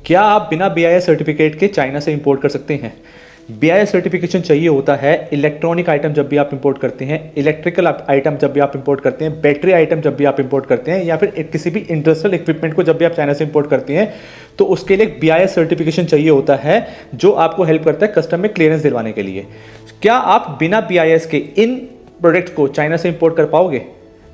क्या आप बिना BIS सर्टिफिकेट के चाइना से इंपोर्ट कर सकते हैं? BIS सर्टिफिकेशन चाहिए होता है इलेक्ट्रॉनिक आइटम जब भी आप इंपोर्ट करते हैं, इलेक्ट्रिकल आइटम जब भी आप इंपोर्ट करते हैं, बैटरी आइटम जब भी आप इंपोर्ट करते हैं, या फिर किसी भी इंडस्ट्रियल इक्विपमेंट को जब भी आप चाइना से इंपोर्ट करते हैं, तो उसके लिए BIS सर्टिफिकेशन चाहिए होता है जो आपको हेल्प करता है कस्टम में क्लियरेंस दिलवाने के लिए। क्या आप बिना BIS के इन प्रोडक्ट को चाइना से इंपोर्ट कर पाओगे?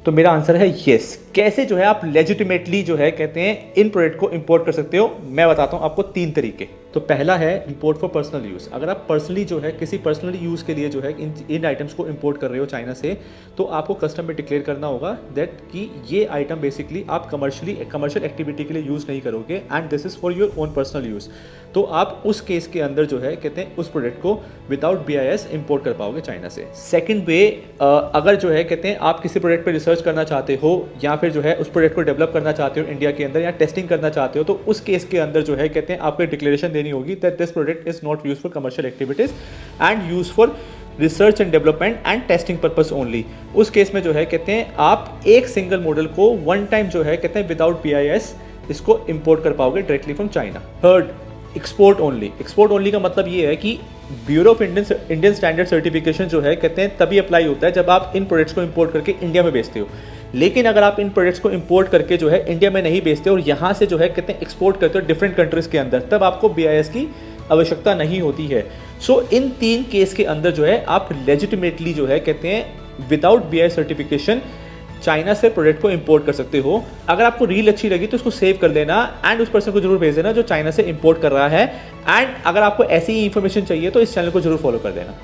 तो मेरा आंसर है येस। कैसे जो है आप लेजिटिमेटली जो है कहते हैं इन प्रोडक्ट को इंपोर्ट कर सकते हो, मैं बताता हूं आपको 3 तरीके। तो पहला है इंपोर्ट फॉर पर्सनल यूज़। अगर आप पर्सनली जो है किसी पर्सनल यूज़ के लिए जो है इन आइटम्स को इंपोर्ट कर रहे हो चाइना से, तो आपको कस्टम में डिक्लेयर करना होगा दैट कि ये आइटम बेसिकली आप कमर्शियल एक्टिविटी के लिए यूज़ नहीं करोगे and this is for your own personal use. तो आप उस केस के अंदर जो है कहते हैं उस प्रोडक्ट को विदाउट BIS इंपोर्ट कर पाओगे चाइना से। सेकेंड वे, अगर जो है कहते हैं आप किसी प्रोडक्ट पर रिसर्च करना चाहते हो या फिर जो है उस प्रोडक्ट को डेवलप करना चाहते हो इंडिया के अंदर या टेस्टिंग करना चाहते हो, तो उस केस के अंदर जो है कहते हैं आपको डिक्लेरेशन देनी होगी that this product is not use for commercial activities and use for research and development and testing purpose only. उस केस में जो है कहते हैं आप एक सिंगल मॉडल को वन टाइम जो है कहते हैं विदाउट BIS इसको इंपोर्ट कर पाओगे directly from China. Third, export only. Export only का मतलब ये है कि bureau of Indian standard certification जो है कहते हैं तभी अप्लाई होता है जब आप इन प्रोडक्ट्स को इंपोर्ट करके इंडिया में बेचते हो। लेकिन अगर आप इन प्रोडक्ट्स को इंपोर्ट करके जो है इंडिया में नहीं बेचते और यहाँ से जो है कहते हैं एक्सपोर्ट करते हो डिफरेंट कंट्रीज के अंदर, तब आपको BIS की आवश्यकता नहीं होती है। सो इन 3 केस के अंदर जो है आप लेजिटिमेटली जो है कहते हैं विदाउट BIS सर्टिफिकेशन चाइना से प्रोडक्ट को इंपोर्ट कर सकते हो। अगर आपको रील अच्छी लगी तो उसको सेव कर लेना एंड उस पर्सन को जरूर भेज देना जो चाइना से इंपोर्ट कर रहा है। एंड अगर आपको ऐसी ही इंफॉर्मेशन चाहिए तो इस चैनल को जरूर फॉलो कर देना।